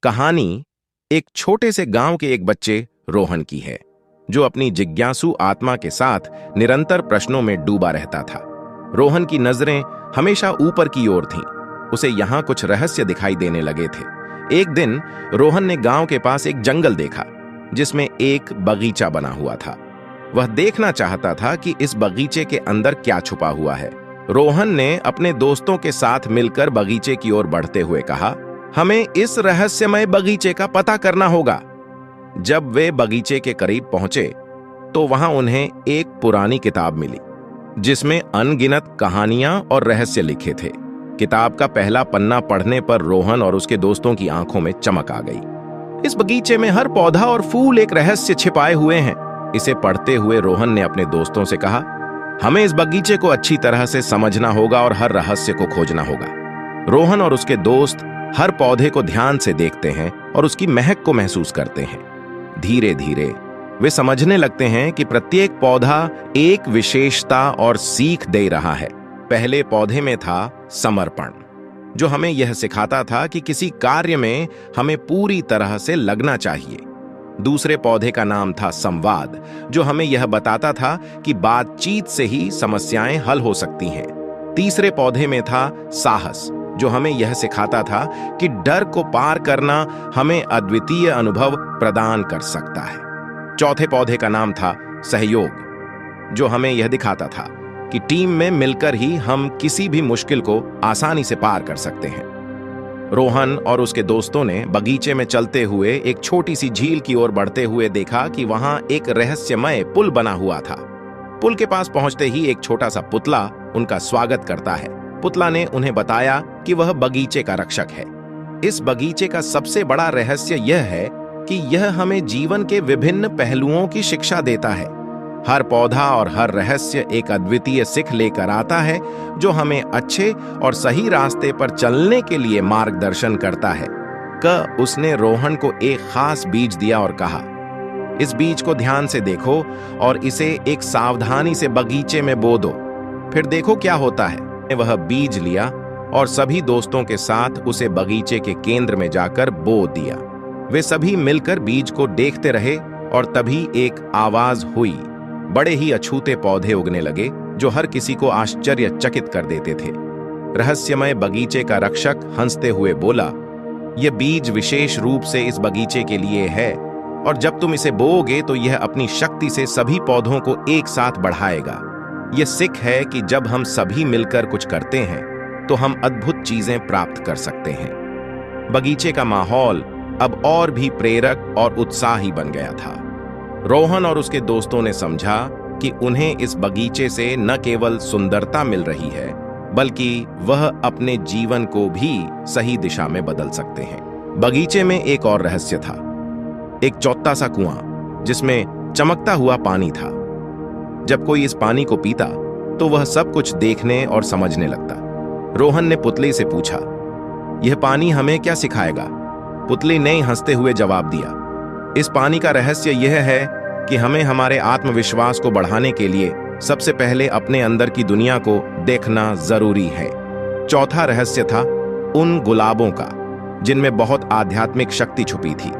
कहानी एक छोटे से गांव के एक बच्चे रोहन की है, जो अपनी जिज्ञासु आत्मा के साथ निरंतर प्रश्नों में डूबा रहता था। रोहन की नजरें हमेशा ऊपर की ओर थीं। उसे यहाँ कुछ रहस्य दिखाई देने लगे थे। एक दिन रोहन ने गांव के पास एक जंगल देखा, जिसमें एक बगीचा बना हुआ था। वह देखना चाहता था कि इस बगीचे के अंदर क्या छुपा हुआ है। रोहन ने अपने दोस्तों के साथ मिलकर बगीचे की ओर बढ़ते हुए कहा, हमें इस रहस्यमय बगीचे का पता करना होगा। जब वे बगीचे के करीब पहुंचे तो वहां उन्हें एक पुरानी किताब मिली, जिसमें अनगिनत कहानियां और रहस्य लिखे थे। किताब का पहला पन्ना पढ़ने पर रोहन और उसके दोस्तों की आंखों में चमक आ गई। इस बगीचे में हर पौधा और फूल एक रहस्य छिपाए हुए हैं। इसे पढ़ते हुए रोहन ने अपने दोस्तों से कहा, हमें इस बगीचे को अच्छी तरह से समझना होगा और हर रहस्य को खोजना होगा। रोहन और उसके दोस्त हर पौधे को ध्यान से देखते हैं और उसकी महक को महसूस करते हैं। धीरे धीरे वे समझने लगते हैं कि प्रत्येक पौधा एक विशेषता और सीख दे रहा है। पहले पौधे में था समर्पण, जो हमें यह सिखाता था कि किसी कार्य में हमें पूरी तरह से लगना चाहिए। दूसरे पौधे का नाम था संवाद, जो हमें यह बताता था कि बातचीत से ही समस्याएं हल हो सकती हैं। तीसरे पौधे में था साहस, जो हमें यह सिखाता था कि डर को पार करना हमें अद्वितीय अनुभव प्रदान कर सकता है। चौथे पौधे का नाम था सहयोग, जो हमें यह दिखाता था कि टीम में मिलकर ही हम किसी भी मुश्किल को आसानी से पार कर सकते हैं। रोहन और उसके दोस्तों ने बगीचे में चलते हुए एक छोटी सी झील की ओर बढ़ते हुए देखा कि वहां एक रहस्यमय पुल बना हुआ था। पुल के पास पहुंचते ही एक छोटा सा पुतला उनका स्वागत करता है। पुतला ने उन्हें बताया कि वह बगीचे का रक्षक है। इस बगीचे का सबसे बड़ा रहस्य यह है कि यह हमें जीवन के विभिन्न पहलुओं की शिक्षा देता है। हर पौधा और हर रहस्य एक अद्वितीय सीख लेकर आता है, जो हमें अच्छे और सही रास्ते पर चलने के लिए मार्गदर्शन करता है। उसने रोहन को एक खास बीज दिया और कहा, इस बीज को ध्यान से देखो और इसे एक सावधानी से बगीचे में बो दो, फिर देखो क्या होता है। वह बीज लिया और सभी दोस्तों के साथ उसे बगीचे के केंद्र में जाकर बो दिया। वे सभी मिलकर बीज को देखते रहे और तभी एक आवाज हुई। बड़े ही अछूते पौधे उगने लगे, जो हर किसी को आश्चर्यचकित कर देते थे। रहस्यमय बगीचे का रक्षक हंसते हुए बोला, यह बीज विशेष रूप से इस बगीचे के लिए है, और जब तुम इसे बोओगे तो यह अपनी शक्ति से सभी पौधों को एक साथ बढ़ाएगा। यह सीख है कि जब हम सभी मिलकर कुछ करते हैं तो हम अद्भुत चीजें प्राप्त कर सकते हैं। बगीचे का माहौल अब और भी प्रेरक और उत्साही बन गया था। रोहन और उसके दोस्तों ने समझा कि उन्हें इस बगीचे से न केवल सुंदरता मिल रही है, बल्कि वह अपने जीवन को भी सही दिशा में बदल सकते हैं। बगीचे में एक और रहस्य था, एक चौथा सा कुआं जिसमें चमकता हुआ पानी था। जब कोई इस पानी को पीता तो वह सब कुछ देखने और समझने लगता। रोहन ने पुतले से पूछा, यह पानी हमें क्या सिखाएगा? पुतले ने हंसते हुए जवाब दिया, इस पानी का रहस्य यह है कि हमें हमारे आत्मविश्वास को बढ़ाने के लिए सबसे पहले अपने अंदर की दुनिया को देखना जरूरी है। चौथा रहस्य था उन गुलाबों का, जिनमें बहुत आध्यात्मिक शक्ति छुपी थी।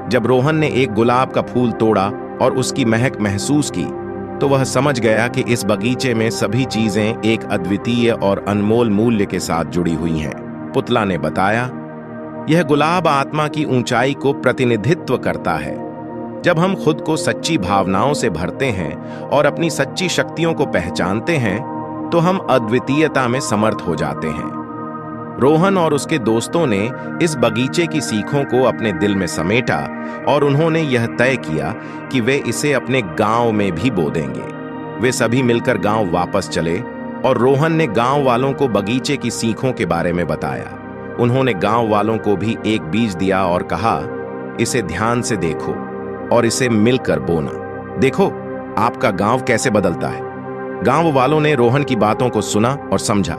जब रोहन ने एक गुलाब का फूल तोड़ा और उसकी महक महसूस की, तो वह समझ गया कि इस बगीचे में सभी चीजें एक अद्वितीय और अनमोल मूल्य के साथ जुड़ी हुई हैं। पुतला ने बताया, यह गुलाब आत्मा की ऊंचाई को प्रतिनिधित्व करता है। जब हम खुद को सच्ची भावनाओं से भरते हैं और अपनी सच्ची शक्तियों को पहचानते हैं, तो हम अद्वितीयता में समर्थ हो जाते हैं। रोहन और उसके दोस्तों ने इस बगीचे की सीखों को अपने दिल में समेटा और उन्होंने यह तय किया कि वे इसे अपने गांव में भी बो देंगे। वे सभी मिलकर गांव वापस चले और रोहन ने गांव वालों को बगीचे की सीखों के बारे में बताया। उन्होंने गांव वालों को भी एक बीज दिया और कहा, इसे ध्यान से देखो और इसे मिलकर बोना, देखो आपका गांव कैसे बदलता है। गांव वालों ने रोहन की बातों को सुना और समझा।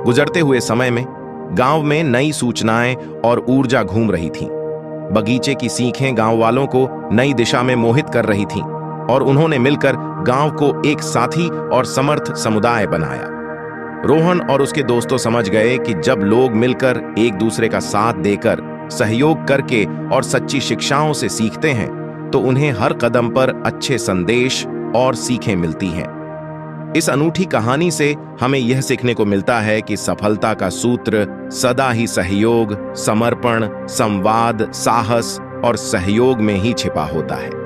गुजरते हुए समय में गांव में नई सूचनाएं और ऊर्जा घूम रही थीं। बगीचे की सीखें गांव वालों को नई दिशा में मोहित कर रही थीं और उन्होंने मिलकर गांव को एक साथी और समर्थ समुदाय बनाया। रोहन और उसके दोस्तों समझ गए कि जब लोग मिलकर एक दूसरे का साथ देकर सहयोग करके और सच्ची शिक्षाओं से सीखते हैं तो उन्हें हर कदम पर अच्छे संदेश और सीखें मिलती हैं। इस अनूठी कहानी से हमें यह सीखने को मिलता है कि सफलता का सूत्र सदा ही सहयोग, समर्पण, संवाद, साहस और सहयोग में ही छिपा होता है।